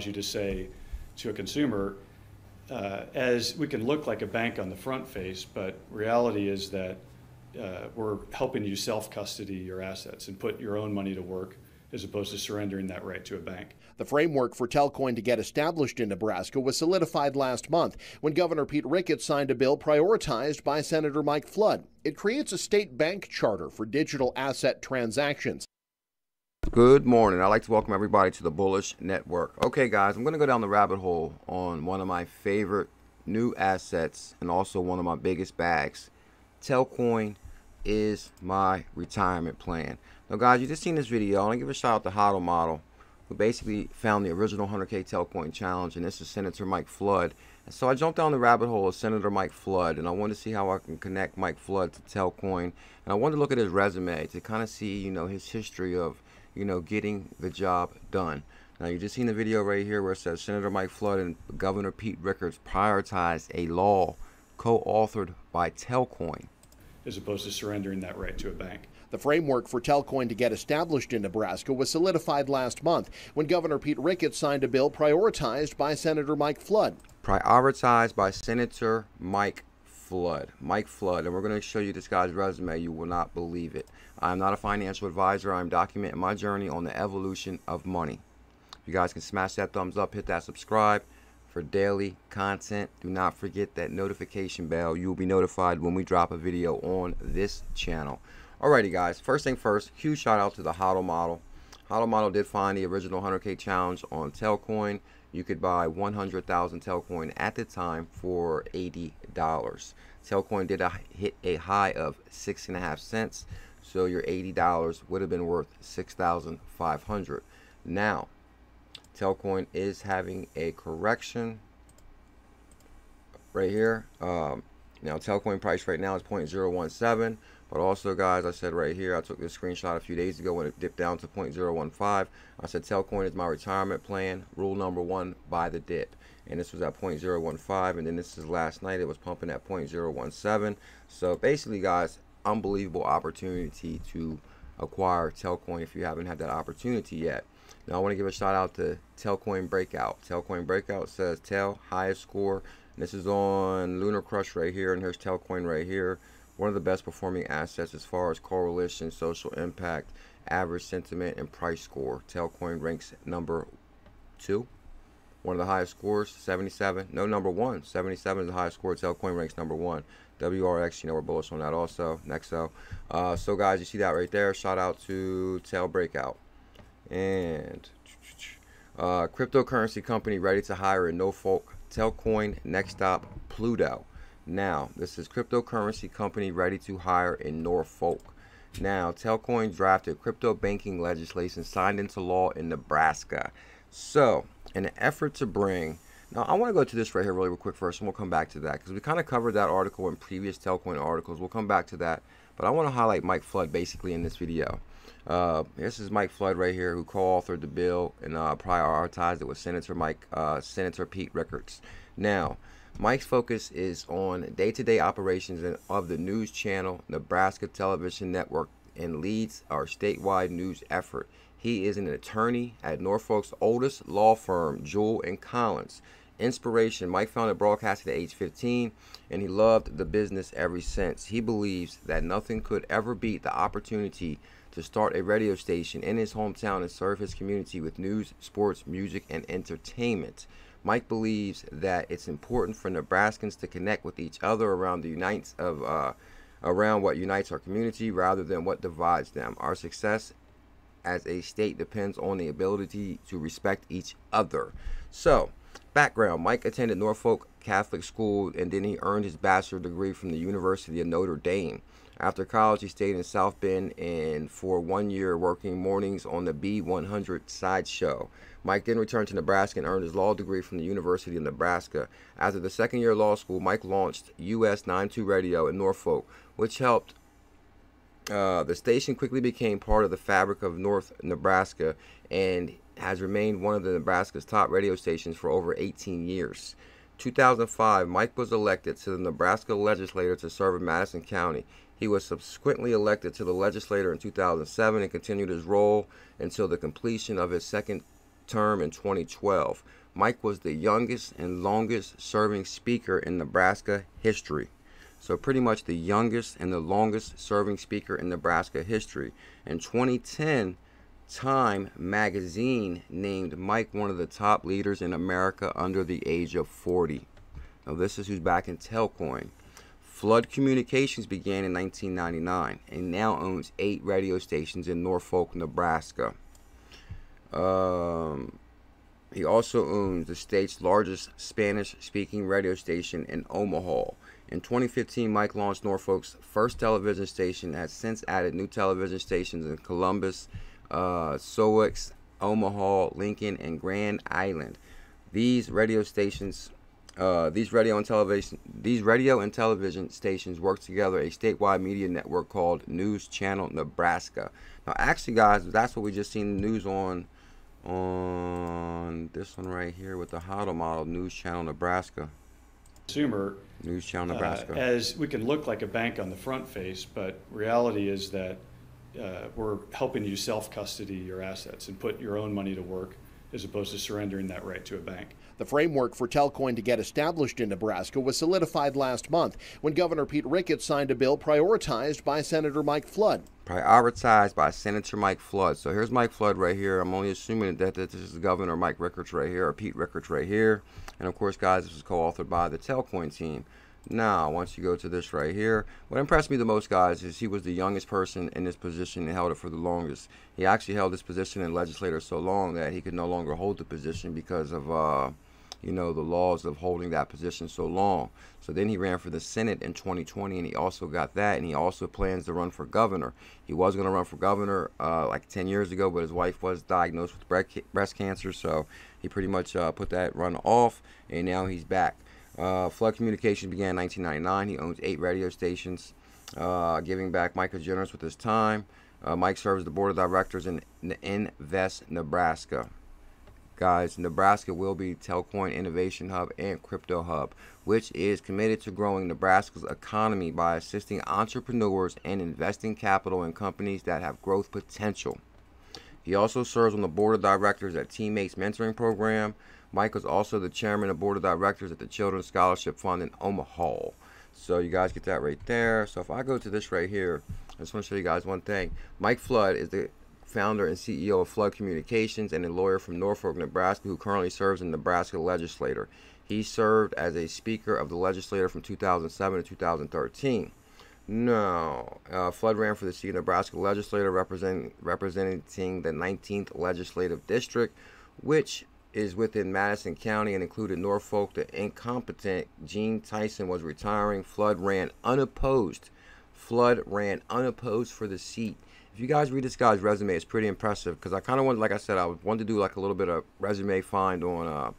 you to say to a consumer, as we can look like a bank on the front face, but reality is that we're helping you self-custody your assets and put your own money to work as opposed to surrendering that right to a bank. The framework for Telcoin to get established in Nebraska was solidified last month when Governor Pete Ricketts signed a bill prioritized by Senator Mike Flood. It creates a state bank charter for digital asset transactions. Good morning. I'd like to welcome everybody to the Bullish Network. Okay, guys, I'm going to go down the rabbit hole on one of my favorite new assets and also one of my biggest bags. Telcoin is my retirement plan. Now, guys, you just seen this video. I want to give a shout out to Hodl Model, who basically found the original 100K Telcoin challenge, and this is Senator Mike Flood. And so I jumped down the rabbit hole of Senator Mike Flood, and I wanted to see how I can connect Mike Flood to Telcoin. And I wanted to look at his resume to kind of see, his history of, getting the job done. Now, you just seen the video right here where it says Senator Mike Flood and Governor Pete Ricketts prioritized a law co-authored by Telcoin, as opposed to surrendering that right to a bank. The framework for Telcoin to get established in Nebraska was solidified last month when Governor Pete Ricketts signed a bill prioritized by Senator Mike Flood. Prioritized by Senator Mike Flood. Mike Flood. And we're going to show you this guy's resume. You will not believe it. I'm not a financial advisor. I'm documenting my journey on the evolution of money. You guys can smash that thumbs up, hit that subscribe for daily content. Do not forget that notification bell. You will be notified when we drop a video on this channel. Alrighty, guys, first thing first, huge shout out to the Hodl Model. Hodl Model did find the original 100K challenge on Telcoin. You could buy 100,000 Telcoin at the time for $80. Telcoin did hit a high of 6.5 cents, so your $80 would have been worth $6,500. Now, Telcoin is having a correction right here. Now, Telcoin price right now is 0.017. But also, guys, I said right here, I took this screenshot a few days ago when it dipped down to 0.015. I said Telcoin is my retirement plan. Rule number 1, buy the dip. And this was at 0.015. And then this is last night. It was pumping at 0.017. So basically, guys, unbelievable opportunity to acquire Telcoin if you haven't had that opportunity yet. Now, I want to give a shout out to Telcoin Breakout. Telcoin Breakout says Tel, highest score. And this is on Lunar Crush right here. And here's Telcoin right here. One of the best performing assets as far as correlation, social impact, average sentiment, and price score. Telcoin ranks number 2. One of the highest scores, 77. No, number 1. 77 is the highest score. Telcoin ranks number 1. WRX, we're bullish on that also. Nexo. So, guys, you see that right there. Shout out to Tel Breakout. And cryptocurrency company ready to hire in Norfolk. Telcoin, next stop, Pluto. Now, this is cryptocurrency company ready to hire in Norfolk. Now, Telcoin-drafted crypto banking legislation signed into law in Nebraska. So, in an effort to bring... Now, I want to go to this right here really quick first, and we'll come back to that, because we kind of covered that article in previous Telcoin articles. We'll come back to that. But I want to highlight Mike Flood basically in this video. This is Mike Flood right here, who co-authored the bill and prioritized it with Senator Pete Ricketts. Now, Mike's focus is on day-to-day operations of the news channel Nebraska Television Network and leads our statewide news effort. He is an attorney at Norfolk's oldest law firm, Jewell & Collins. Inspiration: Mike founded broadcasting at age 15, and he loved the business ever since. He believes that nothing could ever beat the opportunity to start a radio station in his hometown and serve his community with news, sports, music, and entertainment. Mike believes that it's important for Nebraskans to connect with each other around what unites our community rather than what divides them. Our success as a state depends on the ability to respect each other. So, background: Mike attended Norfolk Catholic School, and then he earned his bachelor's degree from the University of Notre Dame. After college, he stayed in South Bend and for 1 year working mornings on the B100 sideshow. Mike then returned to Nebraska and earned his law degree from the University of Nebraska. After the second year of law school, Mike launched US 92 Radio in Norfolk, which helped the station quickly became part of the fabric of North Nebraska and has remained one of the Nebraska's top radio stations for over 18 years. 2005, Mike was elected to the Nebraska legislature to serve in Madison County. He was subsequently elected to the legislature in 2007 and continued his role until the completion of his second term in 2012. Mike was the youngest and longest serving speaker in Nebraska history. So pretty much the youngest and the longest serving speaker in Nebraska history. In 2010, Time magazine named Mike one of the top leaders in America under the age of 40. Now this is who's back in Telcoin. Flood Communications began in 1999 and now owns 8 radio stations in Norfolk, Nebraska. He also owns the state's largest Spanish-speaking radio station in Omaha. In 2015, Mike launched Norfolk's first television station, has since added new television stations in Columbus, Sioux, Omaha, Lincoln, and Grand Island. These radio and television stations work together a statewide media network called News Channel Nebraska. Now, actually, guys, that's what we just seen the news on this one right here with the HODL model, News Channel Nebraska. Consumer, News Channel Nebraska. As we can look like a bank on the front face, but reality is that we're helping you self-custody your assets and put your own money to work as opposed to surrendering that right to a bank. The framework for Telcoin to get established in Nebraska was solidified last month when Governor Pete Ricketts signed a bill prioritized by Senator Mike Flood. Prioritized by Senator Mike Flood. So here's Mike Flood right here. I'm only assuming that this is Governor Mike Ricketts right here, or Pete Ricketts right here. And of course, guys, this was co-authored by the Telcoin team. Now, once you go to this right here, what impressed me the most, guys, is he was the youngest person in this position and held it for the longest. He actually held this position in legislature so long that he could no longer hold the position because of, the laws of holding that position so long. So then he ran for the Senate in 2020, and he also got that, and he also plans to run for governor. He was going to run for governor like 10 years ago, but his wife was diagnosed with breast cancer, so he pretty much put that run off, and now he's back. Flood Communications began in 1999. He owns 8 radio stations, giving back. Mike is generous with his time. Mike serves the board of directors in Invest Nebraska. Guys, Nebraska will be Telcoin Innovation Hub and Crypto Hub, which is committed to growing Nebraska's economy by assisting entrepreneurs and investing capital in companies that have growth potential. He also serves on the board of directors at Teammates Mentoring Program. Mike is also the chairman of board of directors at the Children's Scholarship Fund in Omaha. So you guys get that right there. So if I go to this right here, I just want to show you guys one thing. Mike Flood is the founder and CEO of Flood Communications and a lawyer from Norfolk, Nebraska, who currently serves in the Nebraska legislature. He served as a speaker of the legislature from 2007 to 2013. No, Flood ran for the seat of Nebraska legislature representing the 19th legislative district, which is within Madison County and included Norfolk. The incompetent Gene Tyson was retiring. Flood ran unopposed for the seat. If you guys read this guy's resume, it's pretty impressive, because I kind of wanted, like I said, I wanted to do like a little bit of resume find on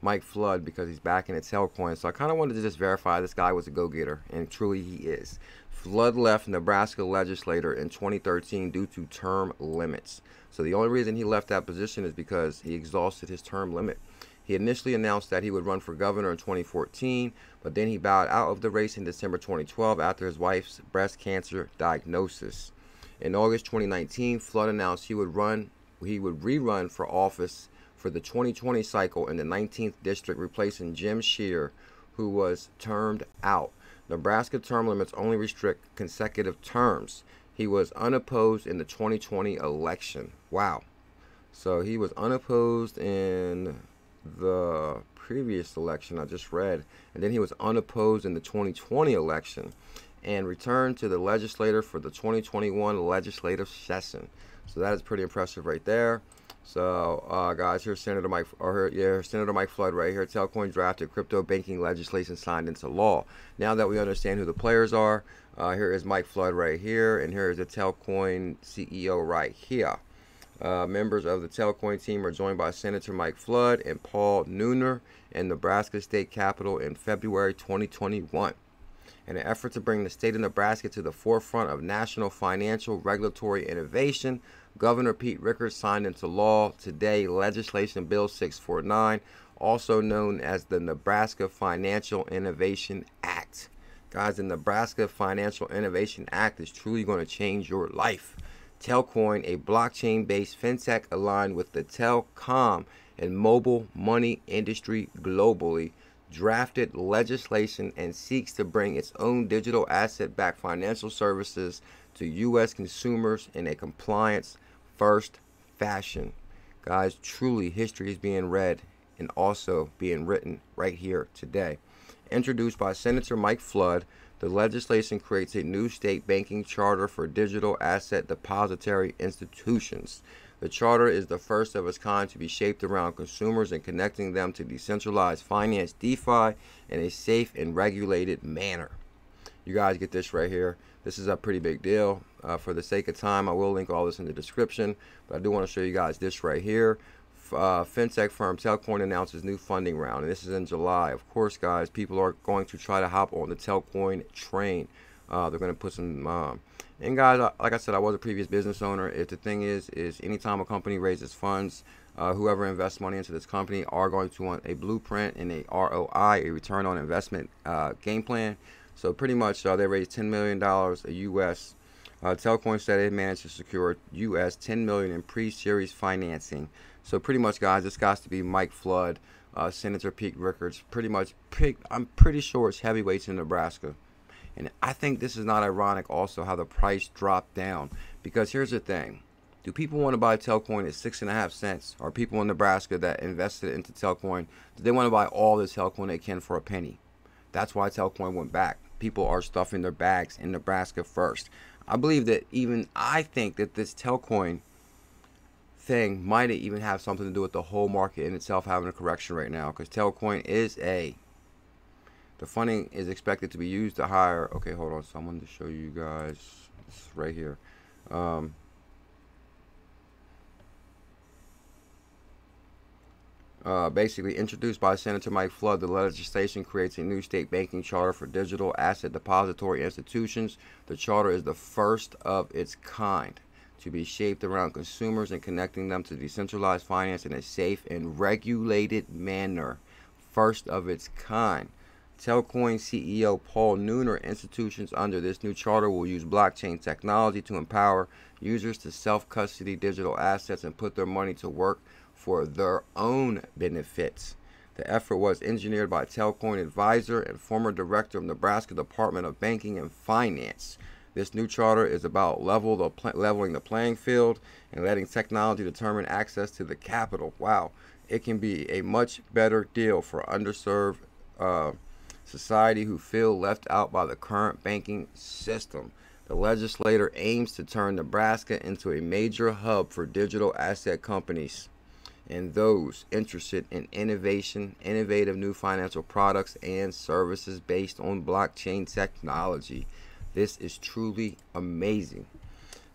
Mike Flood, because he's back in its Telcoin. So I kind of wanted to just verify this guy was a go-getter, and truly he is. Flood left Nebraska legislature in 2013 due to term limits. So the only reason he left that position is because he exhausted his term limit. He initially announced that he would run for governor in 2014, but then he bowed out of the race in December 2012 after his wife's breast cancer diagnosis. In August 2019, Flood announced he would rerun for office for the 2020 cycle in the 19th district, replacing Jim Scheer, who was termed out. Nebraska term limits only restrict consecutive terms. He was unopposed in the 2020 election. Wow. So he was unopposed in the previous election I just read, and then he was unopposed in the 2020 election, and returned to the legislature for the 2021 legislative session. So that is pretty impressive right there. So guys, here's Senator Mike Flood right here. Telcoin-drafted crypto banking legislation signed into law. Now that we understand who the players are, here is Mike Flood right here, and here is the Telcoin CEO right here. Members of the Telcoin team are joined by Senator Mike Flood and Paul Nooner in Nebraska State Capitol in February 2021. In an effort to bring the state of Nebraska to the forefront of national financial regulatory innovation, Governor Pete Ricketts signed into law today Legislation Bill 649, also known as the Nebraska Financial Innovation Act. Guys, the Nebraska Financial Innovation Act is truly going to change your life. Telcoin, a blockchain-based fintech aligned with the telecom and mobile money industry globally, drafted legislation and seeks to bring its own digital asset-backed financial services to U.S. consumers in a compliance-first fashion. Guys, truly history is being read and also being written right here today. Introduced by Senator Mike Flood, the legislation creates a new state banking charter for digital asset depository institutions. The charter is the first of its kind to be shaped around consumers and connecting them to decentralized finance, DeFi, in a safe and regulated manner. You guys get this right here. This is a pretty big deal. For the sake of time, I will link all this in the description, but I do want to show you guys this right here. Fintech firm Telcoin announces new funding round, and this is in July. Of course, guys, people are going to try to hop on the Telcoin train. They're going to put some and guys, like I said, I was a previous business owner. If the thing is anytime a company raises funds, whoever invests money into this company are going to want a blueprint and a ROI, a return on investment game plan. So pretty much they raised $10 million US. Telcoin said it managed to secure US $10 million in pre-series financing. So pretty much, guys, this got to be Mike Flood, Senator Pete Rickards. Pretty much picked. I'm pretty sure it's heavyweights in Nebraska. And I think this is not ironic also how the price dropped down. Because here's the thing. Do people want to buy Telcoin at 6.5 cents? Or people in Nebraska that invested into Telcoin, do they want to buy all the Telcoin they can for a penny? That's why Telcoin went back. People are stuffing their bags in Nebraska first. I believe that I think that this Telcoin thing might even have something to do with the whole market in itself having a correction right now, because Telcoin is the funding is expected to be used to hire. Okay, hold on. So I'm going to show you guys this right here. Basically, introduced by Senator Mike Flood, the legislation creates a new state banking charter for digital asset depository institutions. The charter is the first of its kind to be shaped around consumers and connecting them to decentralized finance in a safe and regulated manner. First of its kind. Telcoin CEO Paul Nooner, institutions under this new charter will use blockchain technology to empower users to self-custody digital assets and put their money to work for their own benefits. The effort was engineered by Telcoin advisor and former director of Nebraska Department of Banking and Finance. This new charter is about leveling the playing field and letting technology determine access to the capital. Wow, it can be a much better deal for underserved society who feel left out by the current banking system. The legislator aims to turn Nebraska into a major hub for digital asset companies and those interested in innovative new financial products and services based on blockchain technology. This is truly amazing.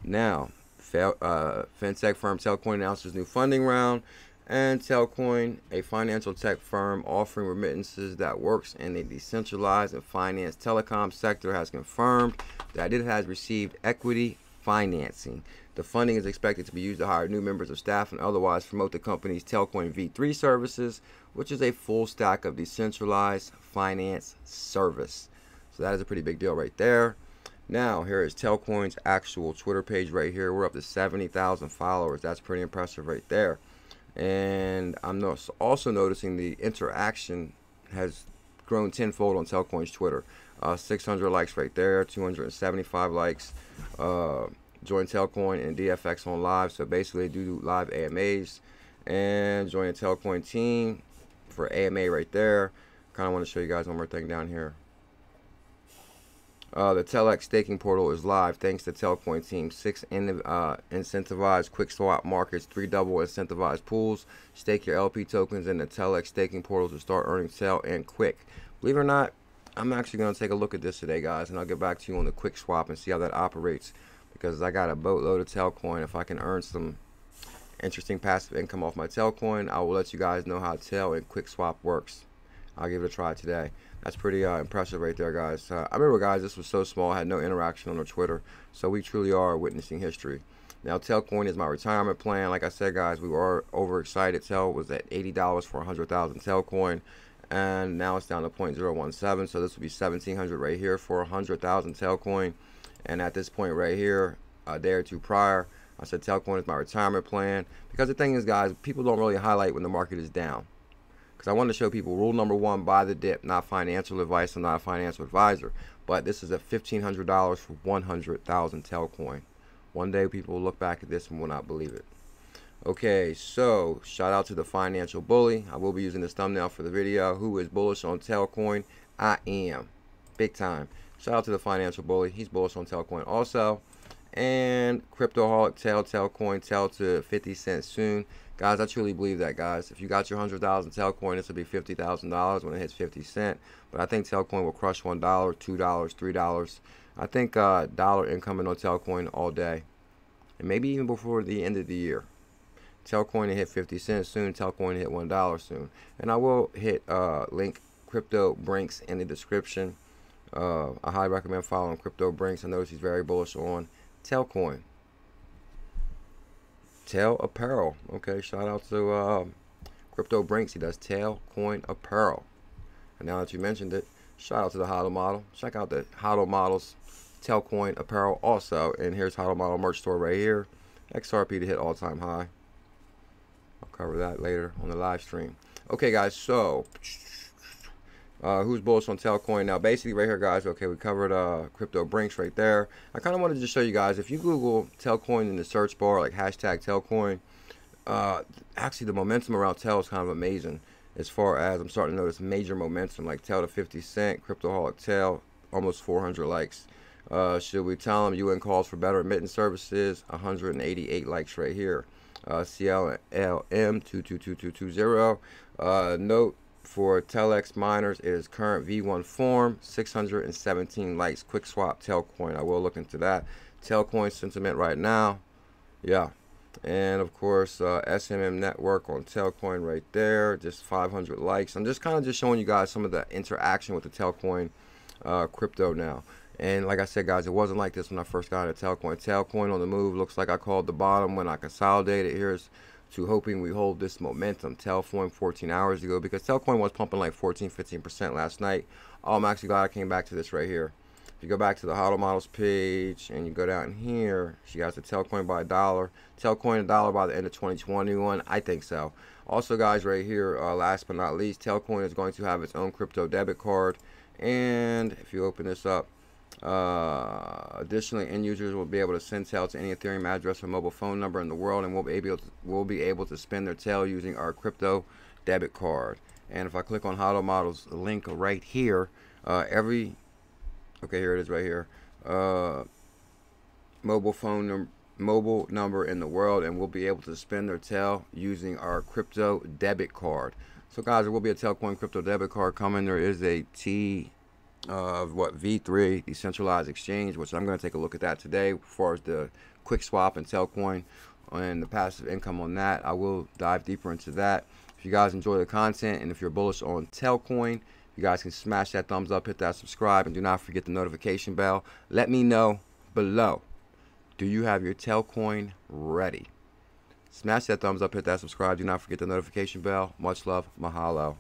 Now, fintech firm Telcoin announces new funding round, and Telcoin, a financial tech firm offering remittances that works in a decentralized and finance telecom sector, has confirmed that it has received equity financing. The funding is expected to be used to hire new members of staff and otherwise promote the company's Telcoin V3 services, which is a full stack of decentralized finance service. So that is a pretty big deal right there. Now, here is Telcoin's actual Twitter page right here. We're up to 70,000 followers. That's pretty impressive right there. And I'm also noticing the interaction has grown tenfold on Telcoin's Twitter. 600 likes right there, 275 likes. Join Telcoin and DFX on live. So basically, do live AMAs and join the Telcoin team for AMA right there. Kind of want to show you guys one more thing down here. The Telex staking portal is live thanks to Telcoin team. 6 incentivized quick swap markets, 3 double incentivized pools. Stake your LP tokens in the Telex staking portal to start earning sell and quick. Believe it or not, I'm actually going to take a look at this today, guys, and I'll get back to you on the quick swap and see how that operates, because I got a boatload of Telcoin. If I can earn some interesting passive income off my Telcoin, I will let you guys know how Tel and quick swap works. I'll give it a try today. That's pretty impressive right there, guys. I remember, guys, this was so small. I had no interaction on our Twitter. So we truly are witnessing history. Now, Telcoin is my retirement plan. Like I said, guys, we were overexcited. Tel was at $80 for 100,000 Telcoin. And now it's down to 0.017. So this will be 1,700 right here for 100,000 Telcoin. And at this point right here, a day or two prior. I said Telcoin is my retirement plan, because the thing is, guys, people don't really highlight when the market is down. Because I want to show people rule number one: buy the dip. Not financial advice. I'm not a financial advisor, but this is a $1,500 for 100,000 Telcoin. One day people will look back at this and will not believe it. Okay, so shout out to the financial bully. I will be using this thumbnail for the video. Who is bullish on Telcoin? I am, big time. Shout out to the financial bully. He's bullish on Telcoin also. And Cryptoholic, Telcoin, to 50 cents soon. Guys, I truly believe that, guys. If you got your 100,000 Telcoin, this will be $50,000 when it hits 50 cents. But I think Telcoin will crush $1, $2, $3. I think dollar incoming on Telcoin all day, and maybe even before the end of the year. Telcoin to hit 50 cents soon. Telcoin to hit $1 soon. And I will hit link Crypto Brinks in the description. I highly recommend following Crypto Brinks. I notice he's very bullish on Telcoin. Tail Apparel. Okay, shout out to Crypto Brinks. He does Telcoin Apparel. And now that you mentioned it, shout out to the HODL model. Check out the HODL models Telcoin Apparel also. And here's HODL model merch store right here. XRP to hit all-time high. I'll cover that later on the live stream. Okay, guys, so who's bullish on Telcoin? Now, basically right here, guys, okay, we covered Crypto Brinks right there. I kind of wanted to just show you guys, if you Google Telcoin in the search bar, like hashtag Telcoin, actually the momentum around Tel is kind of amazing. As far as I'm starting to notice major momentum, like Tel to 50 cent, Cryptoholic Tel, almost 400 likes. Should we tell them UN calls for better remittance services? 188 likes right here. CLM 222220. Note for Telex miners is current V1 form, 617 likes. Quick swap Telcoin. I will look into that. Telcoin sentiment right now. Yeah. And of course, SMM network on Telcoin right there, just 500 likes. I'm just kind of just showing you guys some of the interaction with the Telcoin crypto now. And like I said, guys, it wasn't like this when I first got into Telcoin. Telcoin on the move. Looks like I called the bottom when I consolidated. Here's to hoping we hold this momentum. Telcoin 14 hours ago, because Telcoin was pumping like 14-15% last night. Oh, I'm actually glad I came back to this right here. If you go back to the HODL models page and you go down here, she got the Telcoin by $1. Telcoin $1 by the end of 2021. I think so. Also, guys, right here, last but not least, Telcoin is going to have its own crypto debit card. And if you open this up, additionally, end users will be able to send Tel to any Ethereum address or mobile phone number in the world, and we'll be able to spend their Tel using our crypto debit card. And if I click on HODL models link right here, okay, here it is right here. Mobile number in the world, and we'll be able to spend their Tel using our crypto debit card. So, guys, there will be a Telcoin crypto debit card coming. There is a V3 decentralized exchange, which I'm going to take a look at that today. As far as the quick swap and Telcoin and the passive income on that, I will dive deeper into that. If you guys enjoy the content, and if you're bullish on Telcoin, you guys can smash that thumbs up, hit that subscribe, and do not forget the notification bell. Let me know below, do you have your Telcoin ready? Smash that thumbs up, hit that subscribe, do not forget the notification bell. Much love, mahalo.